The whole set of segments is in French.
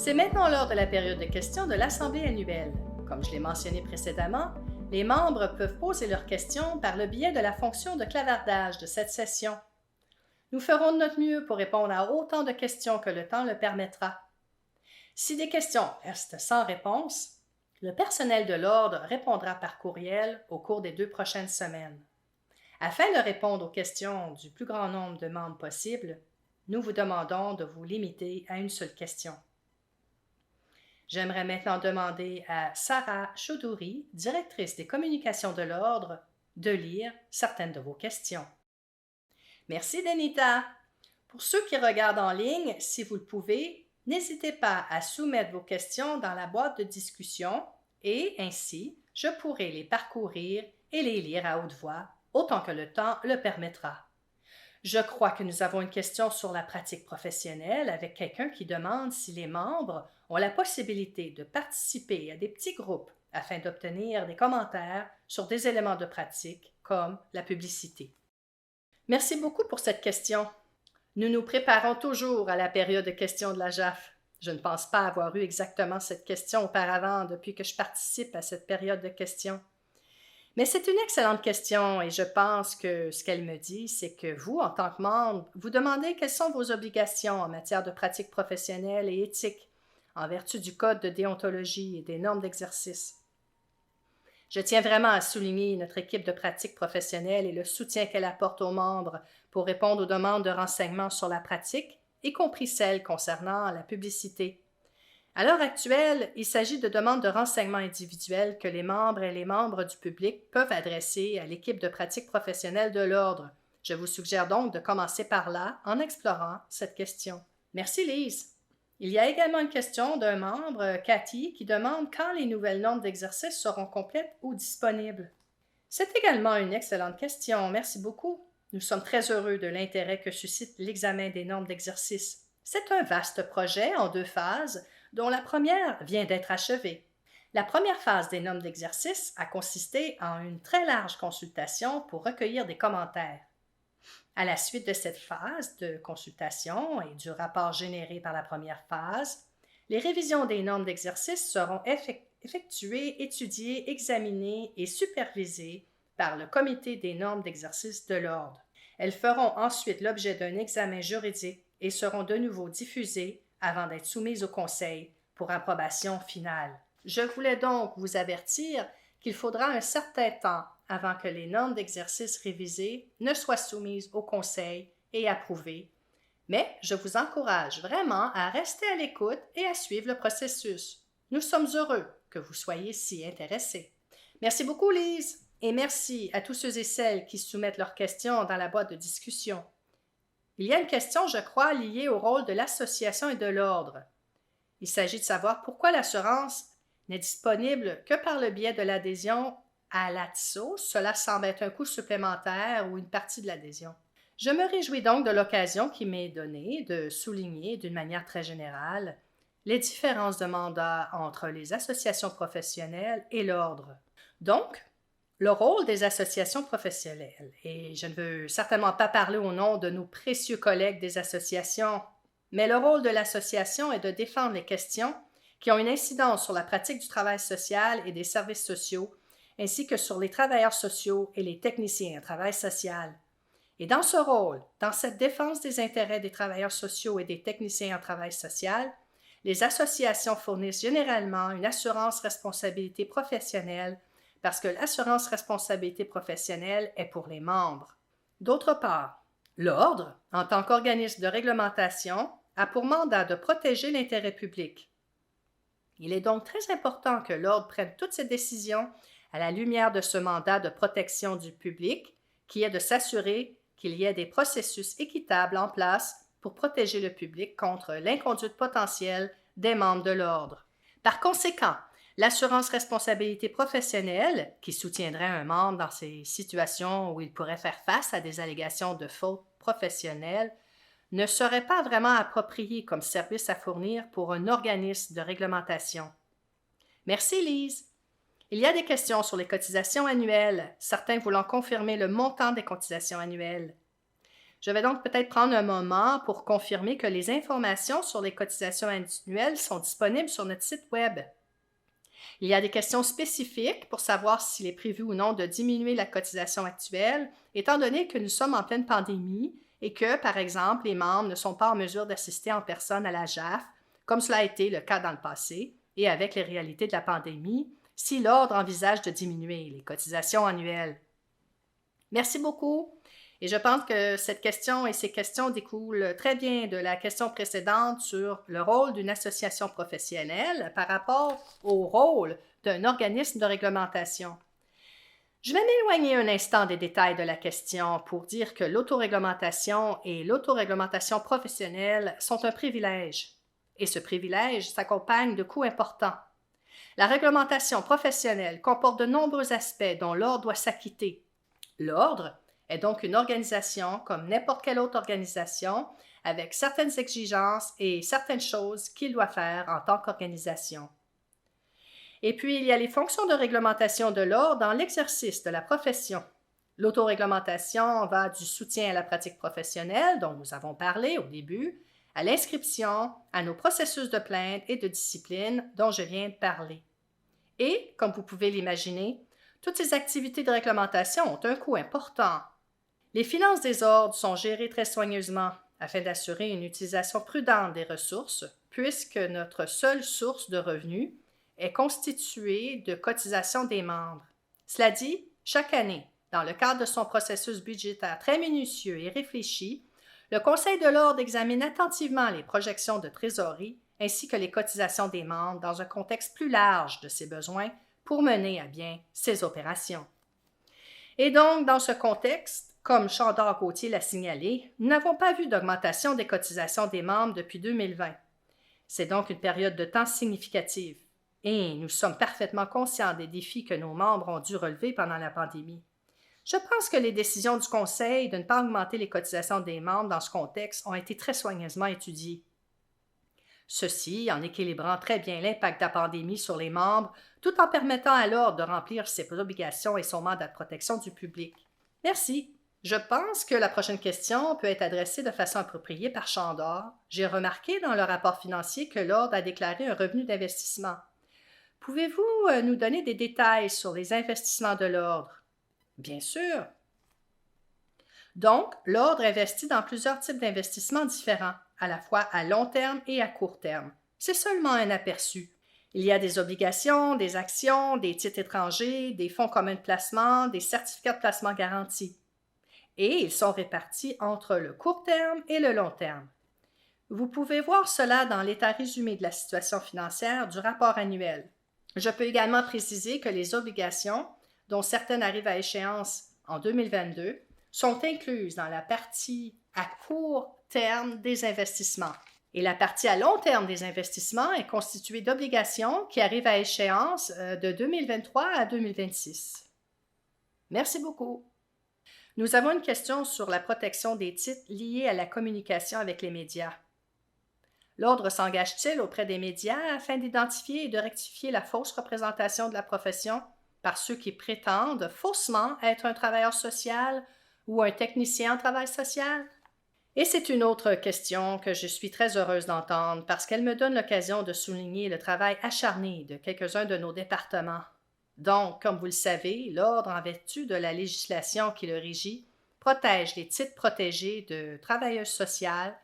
C'est maintenant l'heure de la période de questions de l'Assemblée annuelle. Comme je l'ai mentionné précédemment, les membres peuvent poser leurs questions par le biais de la fonction de clavardage de cette session. Nous ferons de notre mieux pour répondre à autant de questions que le temps le permettra. Si des questions restent sans réponse, le personnel de l'Ordre répondra par courriel au cours des 2 prochaines semaines. Afin de répondre aux questions du plus grand nombre de membres possible, nous vous demandons de vous limiter à une seule question. J'aimerais maintenant demander à Sarah Chaudouri, directrice des communications de l'Ordre, de lire certaines de vos questions. Merci, Denita. Pour ceux qui regardent en ligne, si vous le pouvez, n'hésitez pas à soumettre vos questions dans la boîte de discussion et ainsi, je pourrai les parcourir et les lire à haute voix, autant que le temps le permettra. Je crois que nous avons une question sur la pratique professionnelle avec quelqu'un qui demande si les membres ont la possibilité de participer à des petits groupes afin d'obtenir des commentaires sur des éléments de pratique comme la publicité. Merci beaucoup pour cette question. Nous nous préparons toujours à la période de questions de la JAF. Je ne pense pas avoir eu exactement cette question auparavant depuis que je participe à cette période de questions. Mais c'est une excellente question et je pense que ce qu'elle me dit, c'est que vous, en tant que membre, vous demandez quelles sont vos obligations en matière de pratique professionnelle et éthique en vertu du code de déontologie et des normes d'exercice. Je tiens vraiment à souligner notre équipe de pratique professionnelle et le soutien qu'elle apporte aux membres pour répondre aux demandes de renseignements sur la pratique, y compris celles concernant la publicité. À l'heure actuelle, il s'agit de demandes de renseignements individuels que les membres et les membres du public peuvent adresser à l'équipe de pratique professionnelle de l'Ordre. Je vous suggère donc de commencer par là en explorant cette question. Merci Lise. Il y a également une question d'un membre, Cathy, qui demande quand les nouvelles normes d'exercice seront complètes ou disponibles. C'est également une excellente question. Merci beaucoup. Nous sommes très heureux de l'intérêt que suscite l'examen des normes d'exercice. C'est un vaste projet en 2 phases, dont la première vient d'être achevée. La première phase des normes d'exercice a consisté en une très large consultation pour recueillir des commentaires. À la suite de cette phase de consultation et du rapport généré par la première phase, les révisions des normes d'exercice seront effectuées, étudiées, examinées et supervisées par le Comité des normes d'exercice de l'Ordre. Elles feront ensuite l'objet d'un examen juridique et seront de nouveau diffusées avant d'être soumises au Conseil pour approbation finale. Je voulais donc vous avertir qu'il faudra un certain temps avant que les normes d'exercice révisées ne soient soumises au Conseil et approuvées, mais je vous encourage vraiment à rester à l'écoute et à suivre le processus. Nous sommes heureux que vous soyez si intéressés. Merci beaucoup, Lise, et merci à tous ceux et celles qui soumettent leurs questions dans la boîte de discussion. Il y a une question, je crois, liée au rôle de l'association et de l'Ordre. Il s'agit de savoir pourquoi l'assurance n'est disponible que par le biais de l'adhésion à l'ATSO. Cela semble être un coût supplémentaire ou une partie de l'adhésion. Je me réjouis donc de l'occasion qui m'est donnée de souligner d'une manière très générale les différences de mandat entre les associations professionnelles et l'Ordre. Donc, le rôle des associations professionnelles, et je ne veux certainement pas parler au nom de nos précieux collègues des associations, mais le rôle de l'association est de défendre les questions qui ont une incidence sur la pratique du travail social et des services sociaux, ainsi que sur les travailleurs sociaux et les techniciens en travail social. Et dans ce rôle, dans cette défense des intérêts des travailleurs sociaux et des techniciens en travail social, les associations fournissent généralement une assurance responsabilité professionnelle parce que l'assurance responsabilité professionnelle est pour les membres. D'autre part, l'Ordre, en tant qu'organisme de réglementation, a pour mandat de protéger l'intérêt public. Il est donc très important que l'Ordre prenne toutes ses décisions à la lumière de ce mandat de protection du public, qui est de s'assurer qu'il y ait des processus équitables en place pour protéger le public contre l'inconduite potentielle des membres de l'Ordre. Par conséquent, l'assurance responsabilité professionnelle, qui soutiendrait un membre dans ces situations où il pourrait faire face à des allégations de faute professionnelle, ne serait pas vraiment appropriée comme service à fournir pour un organisme de réglementation. Merci Lise. Il y a des questions sur les cotisations annuelles, certains voulant confirmer le montant des cotisations annuelles. Je vais donc peut-être prendre un moment pour confirmer que les informations sur les cotisations annuelles sont disponibles sur notre site Web. Il y a des questions spécifiques pour savoir s'il est prévu ou non de diminuer la cotisation actuelle, étant donné que nous sommes en pleine pandémie et que, par exemple, les membres ne sont pas en mesure d'assister en personne à la JAF, comme cela a été le cas dans le passé, et avec les réalités de la pandémie, si l'Ordre envisage de diminuer les cotisations annuelles. Merci beaucoup. Et je pense que cette question et ces questions découlent très bien de la question précédente sur le rôle d'une association professionnelle par rapport au rôle d'un organisme de réglementation. Je vais m'éloigner un instant des détails de la question pour dire que l'autoréglementation et l'autoréglementation professionnelle sont un privilège. Et ce privilège s'accompagne de coûts importants. La réglementation professionnelle comporte de nombreux aspects dont l'Ordre doit s'acquitter. L'Ordre est donc une organisation comme n'importe quelle autre organisation avec certaines exigences et certaines choses qu'il doit faire en tant qu'organisation. Et puis, il y a les fonctions de réglementation de l'Ordre dans l'exercice de la profession. L'autoréglementation va du soutien à la pratique professionnelle, dont nous avons parlé au début, à l'inscription, à nos processus de plainte et de discipline dont je viens de parler. Et, comme vous pouvez l'imaginer, toutes ces activités de réglementation ont un coût important. Les finances des ordres sont gérées très soigneusement afin d'assurer une utilisation prudente des ressources, puisque notre seule source de revenus est constituée de cotisations des membres. Cela dit, chaque année, dans le cadre de son processus budgétaire très minutieux et réfléchi, le Conseil de l'Ordre examine attentivement les projections de trésorerie ainsi que les cotisations des membres dans un contexte plus large de ses besoins pour mener à bien ses opérations. Et donc, dans ce contexte, comme Chandor-Gauthier l'a signalé, nous n'avons pas vu d'augmentation des cotisations des membres depuis 2020. C'est donc une période de temps significative. Et nous sommes parfaitement conscients des défis que nos membres ont dû relever pendant la pandémie. Je pense que les décisions du Conseil de ne pas augmenter les cotisations des membres dans ce contexte ont été très soigneusement étudiées. Ceci en équilibrant très bien l'impact de la pandémie sur les membres, tout en permettant à l'Ordre de remplir ses obligations et son mandat de protection du public. Merci. Je pense que la prochaine question peut être adressée de façon appropriée par Chandor. J'ai remarqué dans le rapport financier que l'Ordre a déclaré un revenu d'investissement. Pouvez-vous nous donner des détails sur les investissements de l'Ordre? Bien sûr. Donc, l'Ordre investit dans plusieurs types d'investissements différents, à la fois à long terme et à court terme. C'est seulement un aperçu. Il y a des obligations, des actions, des titres étrangers, des fonds communs de placement, des certificats de placement garantis. Et ils sont répartis entre le court terme et le long terme. Vous pouvez voir cela dans l'état résumé de la situation financière du rapport annuel. Je peux également préciser que les obligations, dont certaines arrivent à échéance en 2022, sont incluses dans la partie à court terme des investissements. Et la partie à long terme des investissements est constituée d'obligations qui arrivent à échéance de 2023 à 2026. Merci beaucoup. Nous avons une question sur la protection des titres liés à la communication avec les médias. L'Ordre s'engage-t-il auprès des médias afin d'identifier et de rectifier la fausse représentation de la profession par ceux qui prétendent faussement être un travailleur social ou un technicien en travail social? Et c'est une autre question que je suis très heureuse d'entendre parce qu'elle me donne l'occasion de souligner le travail acharné de quelques-uns de nos départements. Donc, comme vous le savez, l'Ordre, en vertu de la législation qui le régit, protège les titres protégés de travailleuses sociales,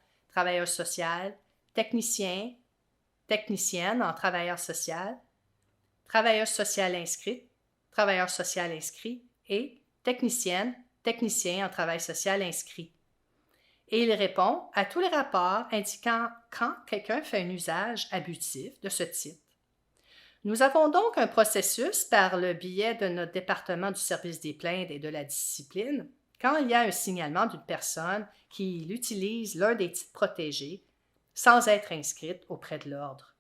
techniciens, techniciennes en travailleur social, travailleuse sociale inscrite, travailleur social inscrit et technicienne, technicien en travail social inscrit. Et il répond à tous les rapports indiquant quand quelqu'un fait un usage abusif de ce titre. Nous avons donc un processus par le biais de notre département du service des plaintes et de la discipline quand il y a un signalement d'une personne qui utilise l'un des titres protégés sans être inscrite auprès de l'Ordre.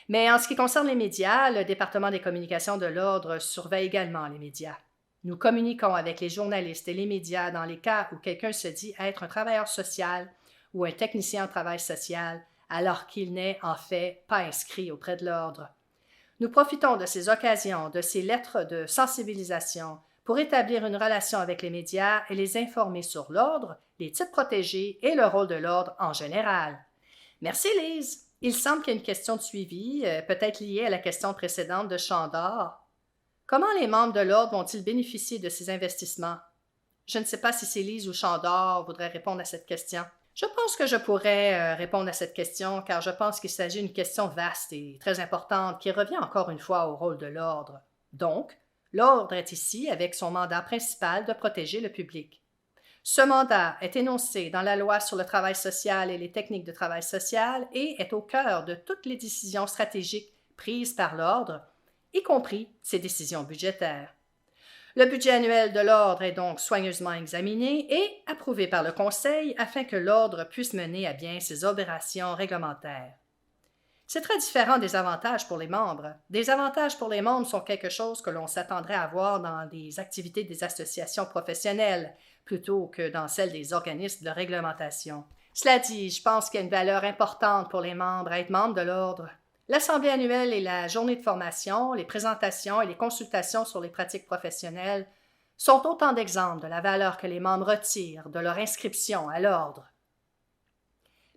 Mais en ce qui concerne les médias, le département des communications de l'Ordre surveille également les médias. Nous communiquons avec les journalistes et les médias dans les cas où quelqu'un se dit être un travailleur social ou un technicien en travail social alors qu'il n'est en fait pas inscrit auprès de l'Ordre. Nous profitons de ces occasions, de ces lettres de sensibilisation pour établir une relation avec les médias et les informer sur l'ordre, les titres protégés et le rôle de l'ordre en général. Merci Lise. Il semble qu'il y ait une question de suivi, peut-être liée à la question précédente de Chandor. Comment les membres de l'ordre vont-ils bénéficier de ces investissements? Je ne sais pas si c'est Lise ou Chandor voudrait répondre à cette question. Je pense que je pourrais répondre à cette question car je pense qu'il s'agit d'une question vaste et très importante qui revient encore une fois au rôle de l'ordre. Donc, l'ordre est ici avec son mandat principal de protéger le public. Ce mandat est énoncé dans la loi sur le travail social et les techniques de travail social et est au cœur de toutes les décisions stratégiques prises par l'ordre, y compris ses décisions budgétaires. Le budget annuel de l'ordre est donc soigneusement examiné et approuvé par le Conseil afin que l'ordre puisse mener à bien ses opérations réglementaires. C'est très différent des avantages pour les membres. Des avantages pour les membres sont quelque chose que l'on s'attendrait à voir dans des activités des associations professionnelles plutôt que dans celles des organismes de réglementation. Cela dit, je pense qu'il y a une valeur importante pour les membres à être membres de l'ordre. L'Assemblée annuelle et la journée de formation, les présentations et les consultations sur les pratiques professionnelles sont autant d'exemples de la valeur que les membres retirent de leur inscription à l'ordre.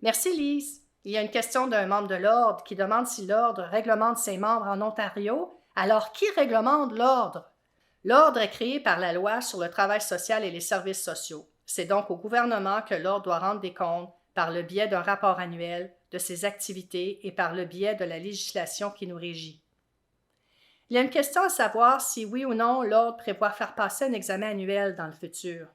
Merci Lise. Il y a une question d'un membre de l'ordre qui demande si l'ordre réglemente ses membres en Ontario. Alors, qui réglemente l'ordre? L'ordre est créé par la loi sur le travail social et les services sociaux. C'est donc au gouvernement que l'ordre doit rendre des comptes par le biais d'un rapport annuel de ses activités et par le biais de la législation qui nous régit. Il y a une question à savoir si oui ou non l'ordre prévoit faire passer un examen annuel dans le futur.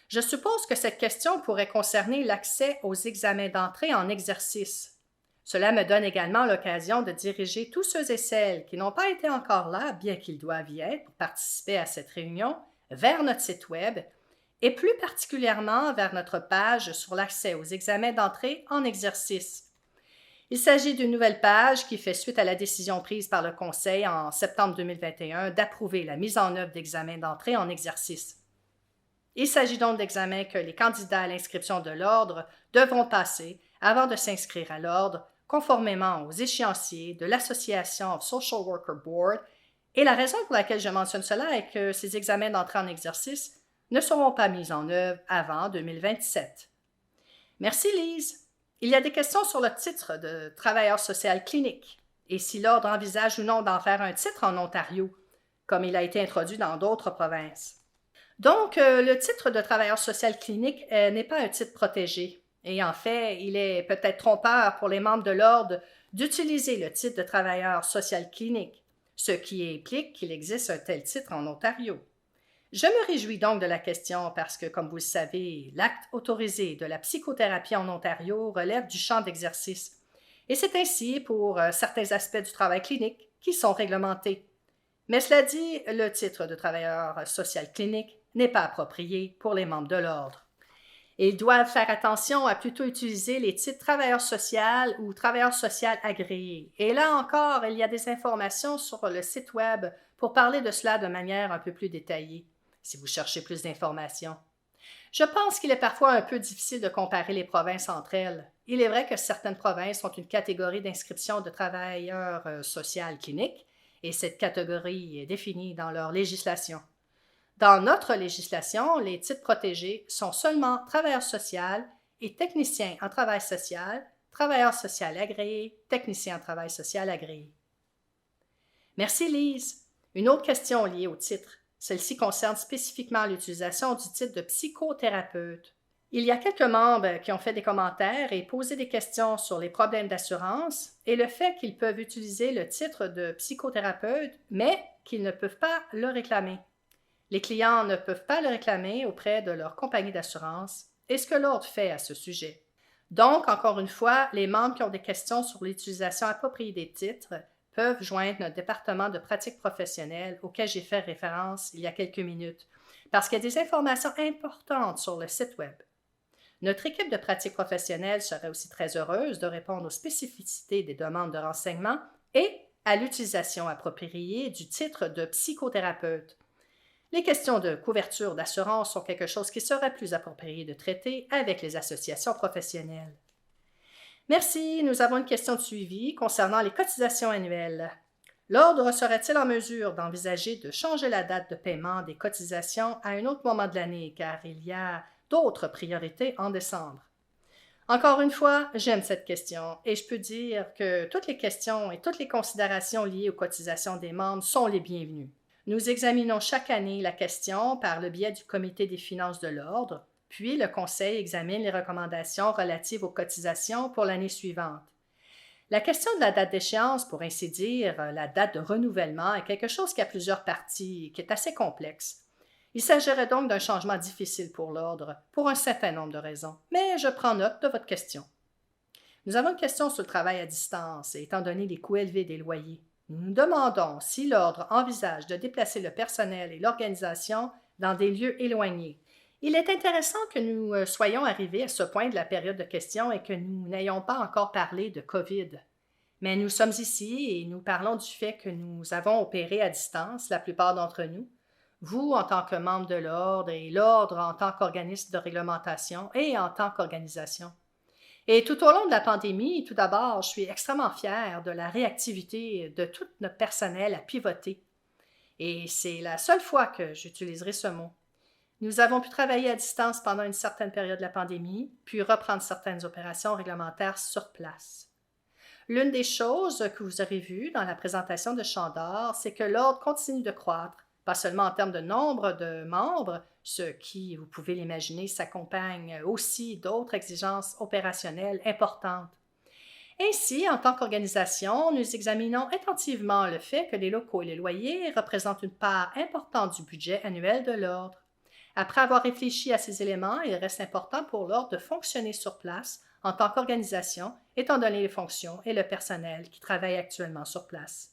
Je suppose que cette question pourrait concerner l'accès aux examens d'entrée en exercice. Cela me donne également l'occasion de diriger tous ceux et celles qui n'ont pas été encore là, bien qu'ils doivent y être pour participer à cette réunion, vers notre site Web et plus particulièrement vers notre page sur l'accès aux examens d'entrée en exercice. Il s'agit d'une nouvelle page qui fait suite à la décision prise par le Conseil en septembre 2021 d'approuver la mise en œuvre d'examens d'entrée en exercice. Il s'agit donc d'examens que les candidats à l'inscription de l'ordre devront passer avant de s'inscrire à l'ordre, conformément aux échéanciers de l'Association of Social Worker Board, et la raison pour laquelle je mentionne cela est que ces examens d'entrée en exercice ne seront pas mis en œuvre avant 2027. Merci Lise. Il y a des questions sur le titre de travailleur social clinique et si l'ordre envisage ou non d'en faire un titre en Ontario, comme il a été introduit dans d'autres provinces. Donc, le titre de travailleur social clinique n'est pas un titre protégé. Et en fait, il est peut-être trompeur pour les membres de l'ordre d'utiliser le titre de travailleur social clinique, ce qui implique qu'il existe un tel titre en Ontario. Je me réjouis donc de la question parce que, comme vous le savez, l'acte autorisé de la psychothérapie en Ontario relève du champ d'exercice. Et c'est ainsi pour certains aspects du travail clinique qui sont réglementés. Mais cela dit, le titre de travailleur social clinique n'est pas approprié pour les membres de l'ordre. Ils doivent faire attention à plutôt utiliser les titres travailleur social ou travailleur social agréé. Et là encore, il y a des informations sur le site Web pour parler de cela de manière un peu plus détaillée, si vous cherchez plus d'informations. Je pense qu'il est parfois un peu difficile de comparer les provinces entre elles. Il est vrai que certaines provinces ont une catégorie d'inscription de travailleurs social cliniques, et cette catégorie est définie dans leur législation. Dans notre législation, les titres protégés sont seulement travailleur social et technicien en travail social, travailleur social agréé, technicien en travail social agréé. Merci Lise. Une autre question liée au titre. Celle-ci concerne spécifiquement l'utilisation du titre de psychothérapeute. Il y a quelques membres qui ont fait des commentaires et posé des questions sur les problèmes d'assurance et le fait qu'ils peuvent utiliser le titre de psychothérapeute, mais qu'ils ne peuvent pas le réclamer. Les clients ne peuvent pas le réclamer auprès de leur compagnie d'assurance et ce que l'ordre fait à ce sujet. Donc, encore une fois, les membres qui ont des questions sur l'utilisation appropriée des titres peuvent joindre notre département de pratique professionnelle auquel j'ai fait référence il y a quelques minutes, parce qu'il y a des informations importantes sur le site Web. Notre équipe de pratique professionnelle serait aussi très heureuse de répondre aux spécificités des demandes de renseignement et à l'utilisation appropriée du titre de psychothérapeute. Les questions de couverture d'assurance sont quelque chose qui serait plus approprié de traiter avec les associations professionnelles. Merci. Nous avons une question de suivi concernant les cotisations annuelles. L'Ordre serait-il en mesure d'envisager de changer la date de paiement des cotisations à un autre moment de l'année, car il y a d'autres priorités en décembre? Encore une fois, j'aime cette question et je peux dire que toutes les questions et toutes les considérations liées aux cotisations des membres sont les bienvenues. Nous examinons chaque année la question par le biais du Comité des finances de l'Ordre, puis le Conseil examine les recommandations relatives aux cotisations pour l'année suivante. La question de la date d'échéance, pour ainsi dire, la date de renouvellement, est quelque chose qui a plusieurs parties et qui est assez complexe. Il s'agirait donc d'un changement difficile pour l'Ordre, pour un certain nombre de raisons, mais je prends note de votre question. Nous avons une question sur le travail à distance, et étant donné les coûts élevés des loyers. Nous nous demandons si l'Ordre envisage de déplacer le personnel et l'organisation dans des lieux éloignés. Il est intéressant que nous soyons arrivés à ce point de la période de questions et que nous n'ayons pas encore parlé de COVID. Mais nous sommes ici et nous parlons du fait que nous avons opéré à distance, la plupart d'entre nous, vous en tant que membre de l'Ordre et l'Ordre en tant qu'organisme de réglementation et en tant qu'organisation. Et tout au long de la pandémie, tout d'abord, je suis extrêmement fière de la réactivité de tout notre personnel à pivoter. Et c'est la seule fois que j'utiliserai ce mot. Nous avons pu travailler à distance pendant une certaine période de la pandémie, puis reprendre certaines opérations réglementaires sur place. L'une des choses que vous aurez vues dans la présentation de Champ d'Or, c'est que l'Ordre continue de croître, pas seulement en termes de nombre de membres, ce qui, vous pouvez l'imaginer, s'accompagne aussi d'autres exigences opérationnelles importantes. Ainsi, en tant qu'organisation, nous examinons attentivement le fait que les locaux et les loyers représentent une part importante du budget annuel de l'Ordre. Après avoir réfléchi à ces éléments, il reste important pour l'Ordre de fonctionner sur place en tant qu'organisation, étant donné les fonctions et le personnel qui travaillent actuellement sur place.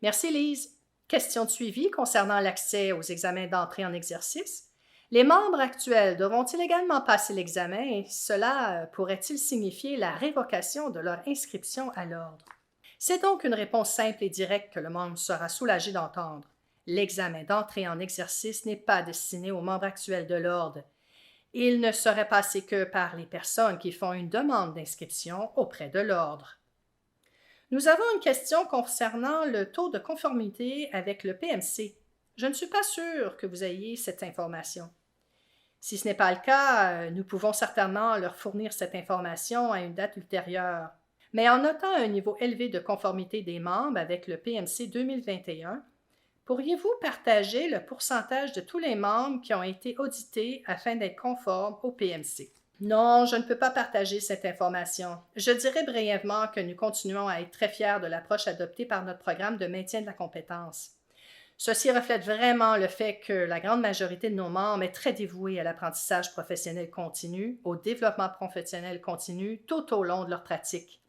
Merci Lise. Question de suivi concernant l'accès aux examens d'entrée en exercice. Les membres actuels devront-ils également passer l'examen et cela pourrait-il signifier la révocation de leur inscription à l'Ordre? C'est donc une réponse simple et directe que le membre sera soulagé d'entendre. L'examen d'entrée en exercice n'est pas destiné aux membres actuels de l'Ordre. Il ne serait passé que par les personnes qui font une demande d'inscription auprès de l'Ordre. Nous avons une question concernant le taux de conformité avec le PMC. Je ne suis pas sûre que vous ayez cette information. Si ce n'est pas le cas, nous pouvons certainement leur fournir cette information à une date ultérieure. Mais en notant un niveau élevé de conformité des membres avec le PMC 2021, pourriez-vous partager le pourcentage de tous les membres qui ont été audités afin d'être conformes au PMC? Non, je ne peux pas partager cette information. Je dirais brièvement que nous continuons à être très fiers de l'approche adoptée par notre programme de maintien de la compétence. Ceci reflète vraiment le fait que la grande majorité de nos membres est très dévouée à l'apprentissage professionnel continu, au développement professionnel continu tout au long de leur pratique.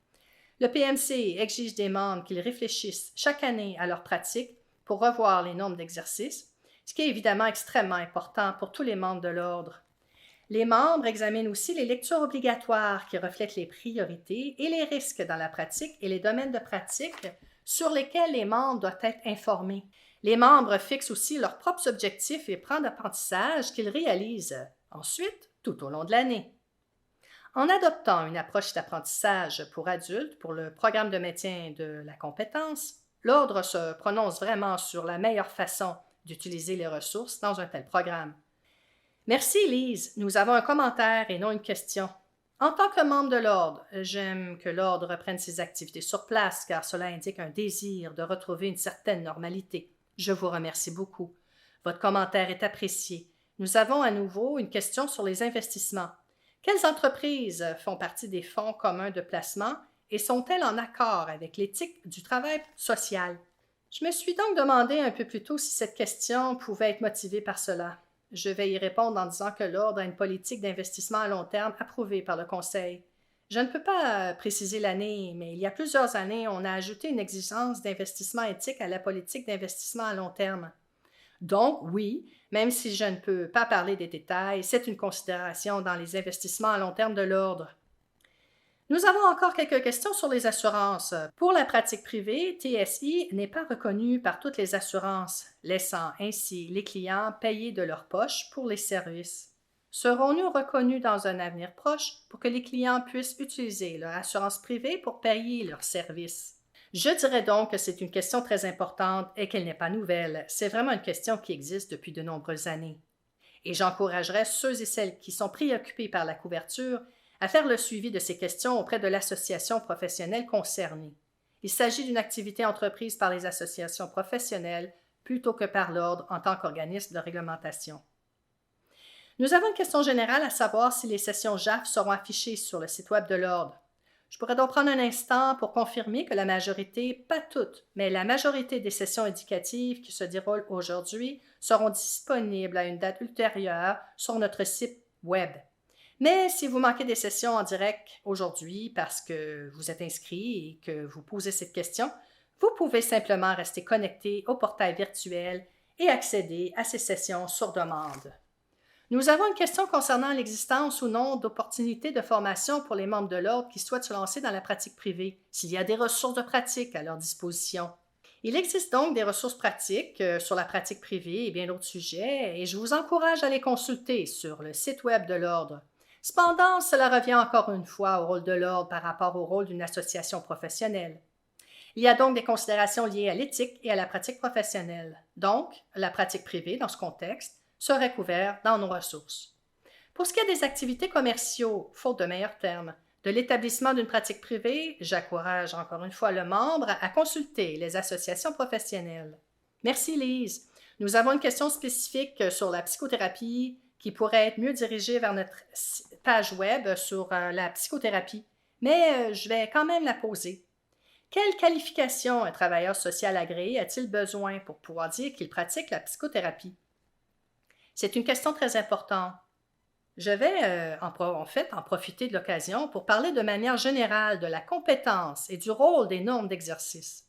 Le PMC exige des membres qu'ils réfléchissent chaque année à leur pratique pour revoir les normes d'exercice, ce qui est évidemment extrêmement important pour tous les membres de l'Ordre. Les membres examinent aussi les lectures obligatoires qui reflètent les priorités et les risques dans la pratique et les domaines de pratique sur lesquels les membres doivent être informés. Les membres fixent aussi leurs propres objectifs et plans d'apprentissage qu'ils réalisent ensuite tout au long de l'année. En adoptant une approche d'apprentissage pour adultes pour le programme de maintien de la compétence, l'Ordre se prononce vraiment sur la meilleure façon d'utiliser les ressources dans un tel programme. Merci Lise, nous avons un commentaire et non une question. En tant que membre de l'Ordre, j'aime que l'Ordre reprenne ses activités sur place car cela indique un désir de retrouver une certaine normalité. Je vous remercie beaucoup. Votre commentaire est apprécié. Nous avons à nouveau une question sur les investissements. Quelles entreprises font partie des fonds communs de placement et sont-elles en accord avec l'éthique du travail social? Je me suis donc demandé un peu plus tôt si cette question pouvait être motivée par cela. Je vais y répondre en disant que l'Ordre a une politique d'investissement à long terme approuvée par le Conseil. Je ne peux pas préciser l'année, mais il y a plusieurs années, on a ajouté une exigence d'investissement éthique à la politique d'investissement à long terme. Donc, oui, même si je ne peux pas parler des détails, c'est une considération dans les investissements à long terme de l'Ordre. Nous avons encore quelques questions sur les assurances. Pour la pratique privée, TSI n'est pas reconnu par toutes les assurances, laissant ainsi les clients payer de leur poche pour les services. Serons-nous reconnus dans un avenir proche pour que les clients puissent utiliser leur assurance privée pour payer leurs services? Je dirais donc que c'est une question très importante et qu'elle n'est pas nouvelle. C'est vraiment une question qui existe depuis de nombreuses années. Et j'encouragerais ceux et celles qui sont préoccupés par la couverture à faire le suivi de ces questions auprès de l'association professionnelle concernée. Il s'agit d'une activité entreprise par les associations professionnelles plutôt que par l'Ordre en tant qu'organisme de réglementation. Nous avons une question générale à savoir si les sessions JAF seront affichées sur le site Web de l'Ordre. Je pourrais donc prendre un instant pour confirmer que la majorité, pas toutes, mais la majorité des sessions éducatives qui se déroulent aujourd'hui seront disponibles à une date ultérieure sur notre site Web. Mais si vous manquez des sessions en direct aujourd'hui parce que vous êtes inscrit et que vous posez cette question, vous pouvez simplement rester connecté au portail virtuel et accéder à ces sessions sur demande. Nous avons une question concernant l'existence ou non d'opportunités de formation pour les membres de l'Ordre qui souhaitent se lancer dans la pratique privée, s'il y a des ressources de pratique à leur disposition. Il existe donc des ressources pratiques sur la pratique privée et bien d'autres sujets, et je vous encourage à les consulter sur le site Web de l'Ordre. Cependant, cela revient encore une fois au rôle de l'Ordre par rapport au rôle d'une association professionnelle. Il y a donc des considérations liées à l'éthique et à la pratique professionnelle. Donc, la pratique privée, dans ce contexte, serait couverte dans nos ressources. Pour ce qui est des activités commerciaux, faute de meilleurs termes, de l'établissement d'une pratique privée, j'encourage encore une fois le membre à consulter les associations professionnelles. Merci Lise. Nous avons une question spécifique sur la psychothérapie qui pourrait être mieux dirigée vers notre page web sur la psychothérapie, mais je vais quand même la poser. Quelle qualification un travailleur social agréé a-t-il besoin pour pouvoir dire qu'il pratique la psychothérapie? C'est une question très importante. Je vais en profiter de l'occasion pour parler de manière générale de la compétence et du rôle des normes d'exercice.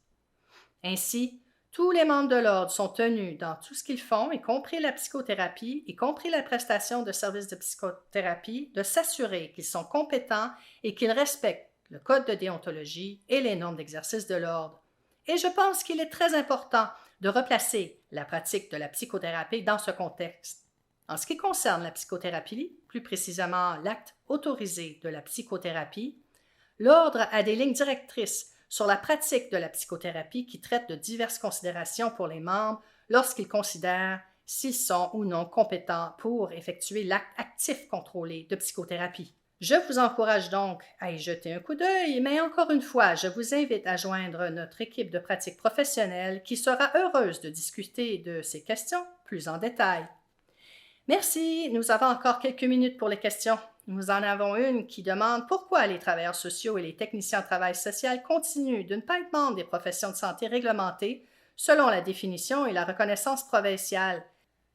Ainsi, tous les membres de l'Ordre sont tenus dans tout ce qu'ils font, y compris la psychothérapie, y compris la prestation de services de psychothérapie, de s'assurer qu'ils sont compétents et qu'ils respectent le code de déontologie et les normes d'exercice de l'Ordre. Et je pense qu'il est très important de replacer la pratique de la psychothérapie dans ce contexte. En ce qui concerne la psychothérapie, plus précisément l'acte autorisé de la psychothérapie, l'Ordre a des lignes directrices sur la pratique de la psychothérapie qui traitent de diverses considérations pour les membres lorsqu'ils considèrent s'ils sont ou non compétents pour effectuer l'acte actif contrôlé de psychothérapie. Je vous encourage donc à y jeter un coup d'œil, mais encore une fois, je vous invite à joindre notre équipe de pratique professionnelle qui sera heureuse de discuter de ces questions plus en détail. Merci, nous avons encore quelques minutes pour les questions. Nous en avons une qui demande pourquoi les travailleurs sociaux et les techniciens en travail social continuent de ne pas être membres des professions de santé réglementées selon la définition et la reconnaissance provinciale.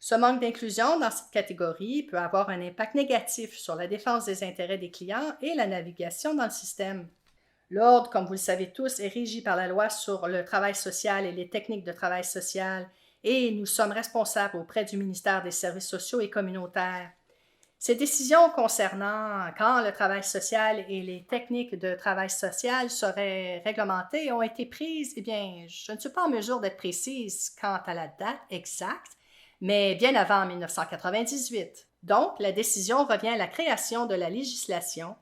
Ce manque d'inclusion dans cette catégorie peut avoir un impact négatif sur la défense des intérêts des clients et la navigation dans le système. L'Ordre, comme vous le savez tous, est régi par la loi sur le travail social et les techniques de travail social et nous sommes responsables auprès du ministère des Services sociaux et communautaires. Ces décisions concernant quand le travail social et les techniques de travail social seraient réglementées ont été prises, je ne suis pas en mesure d'être précise quant à la date exacte, mais bien avant 1998. Donc, la décision revient à la création de la législation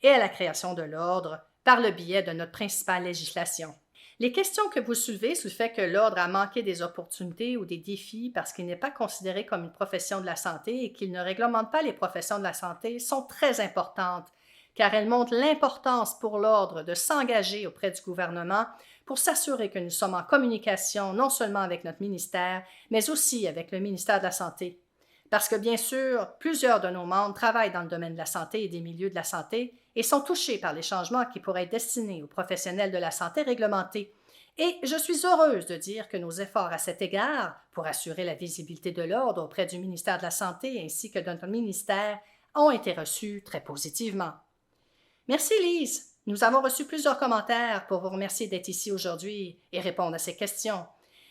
et à la création de l'Ordre par le biais de notre principale législation. Les questions que vous soulevez sur le fait que l'Ordre a manqué des opportunités ou des défis parce qu'il n'est pas considéré comme une profession de la santé et qu'il ne réglemente pas les professions de la santé sont très importantes, car elles montrent l'importance pour l'Ordre de s'engager auprès du gouvernement pour s'assurer que nous sommes en communication non seulement avec notre ministère, mais aussi avec le ministère de la Santé. Parce que bien sûr, plusieurs de nos membres travaillent dans le domaine de la santé et des milieux de la santé et sont touchés par les changements qui pourraient être destinés aux professionnels de la santé réglementés. Et je suis heureuse de dire que nos efforts à cet égard, pour assurer la visibilité de l'Ordre auprès du ministère de la Santé ainsi que de notre ministère, ont été reçus très positivement. Merci Lise. Nous avons reçu plusieurs commentaires pour vous remercier d'être ici aujourd'hui et répondre à ces questions.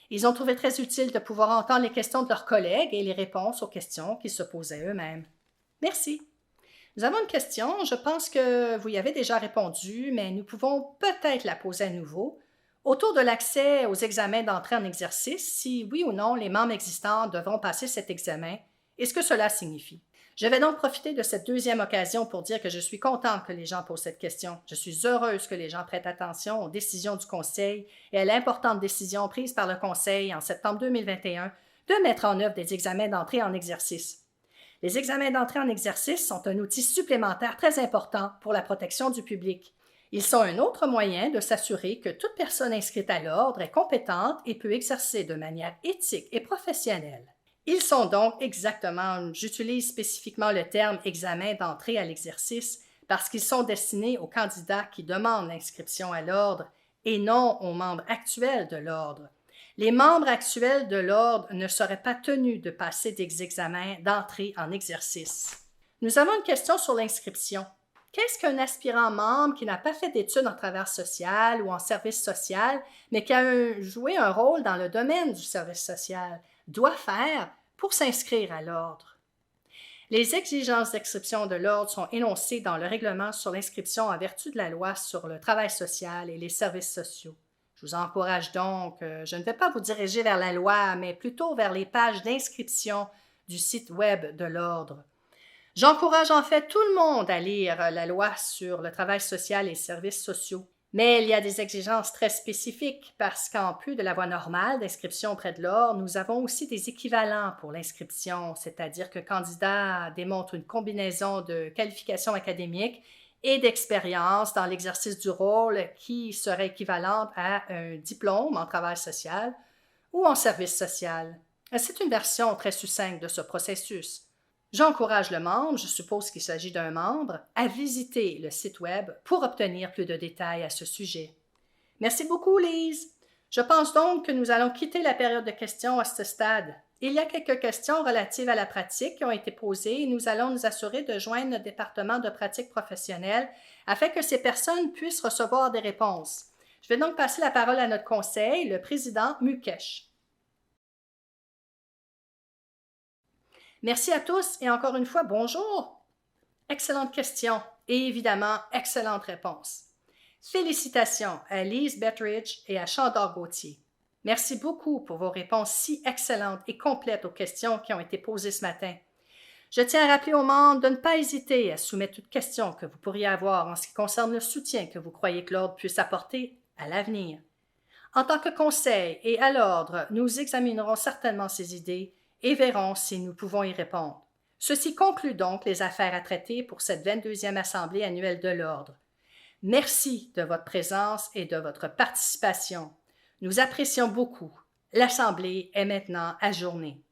Ils ont trouvé très utile de pouvoir entendre les questions de leurs collègues et les réponses aux questions qu'ils se posaient eux-mêmes. Merci. Nous avons une question, je pense que vous y avez déjà répondu, mais nous pouvons peut-être la poser à nouveau. Autour de l'accès aux examens d'entrée en exercice, si oui ou non les membres existants devront passer cet examen et ce que cela signifie. Je vais donc profiter de cette deuxième occasion pour dire que je suis contente que les gens posent cette question. Je suis heureuse que les gens prêtent attention aux décisions du Conseil et à l'importante décision prise par le Conseil en septembre 2021 de mettre en œuvre des examens d'entrée en exercice. Les examens d'entrée en exercice sont un outil supplémentaire très important pour la protection du public. Ils sont un autre moyen de s'assurer que toute personne inscrite à l'ordre est compétente et peut exercer de manière éthique et professionnelle. Ils sont donc exactement, j'utilise spécifiquement le terme examen d'entrée à l'exercice parce qu'ils sont destinés aux candidats qui demandent l'inscription à l'ordre et non aux membres actuels de l'ordre. Les membres actuels de l'ordre ne seraient pas tenus de passer des examens d'entrée en exercice. Nous avons une question sur l'inscription. Qu'est-ce qu'un aspirant membre qui n'a pas fait d'études en travail social ou en service social, mais qui a joué un rôle dans le domaine du service social, doit faire pour s'inscrire à l'ordre? Les exigences d'inscription de l'ordre sont énoncées dans le règlement sur l'inscription en vertu de la loi sur le travail social et les services sociaux. Je vous encourage donc, je ne vais pas vous diriger vers la loi, mais plutôt vers les pages d'inscription du site web de l'ordre. J'encourage en fait tout le monde à lire la loi sur le travail social et les services sociaux. Mais il y a des exigences très spécifiques parce qu'en plus de la voie normale d'inscription auprès de l'ordre, nous avons aussi des équivalents pour l'inscription, c'est-à-dire que le candidat démontre une combinaison de qualifications académiques et d'expérience dans l'exercice du rôle qui serait équivalente à un diplôme en travail social ou en service social. C'est une version très succincte de ce processus. J'encourage le membre, je suppose qu'il s'agit d'un membre, à visiter le site web pour obtenir plus de détails à ce sujet. Merci beaucoup, Lise. Je pense donc que nous allons quitter la période de questions à ce stade. Il y a quelques questions relatives à la pratique qui ont été posées et nous allons nous assurer de joindre notre département de pratique professionnelle afin que ces personnes puissent recevoir des réponses. Je vais donc passer la parole à notre conseil, le président Mukesh. Merci à tous et encore une fois, bonjour. Excellente question et évidemment, excellente réponse. Félicitations à Lise Betteridge et à Chandor Gauthier. Merci beaucoup pour vos réponses si excellentes et complètes aux questions qui ont été posées ce matin. Je tiens à rappeler aux membres de ne pas hésiter à soumettre toute question que vous pourriez avoir en ce qui concerne le soutien que vous croyez que l'Ordre puisse apporter à l'avenir. En tant que conseil et à l'Ordre, nous examinerons certainement ces idées et verrons si nous pouvons y répondre. Ceci conclut donc les affaires à traiter pour cette 22e Assemblée annuelle de l'Ordre. Merci de votre présence et de votre participation. Nous apprécions beaucoup. L'Assemblée est maintenant ajournée.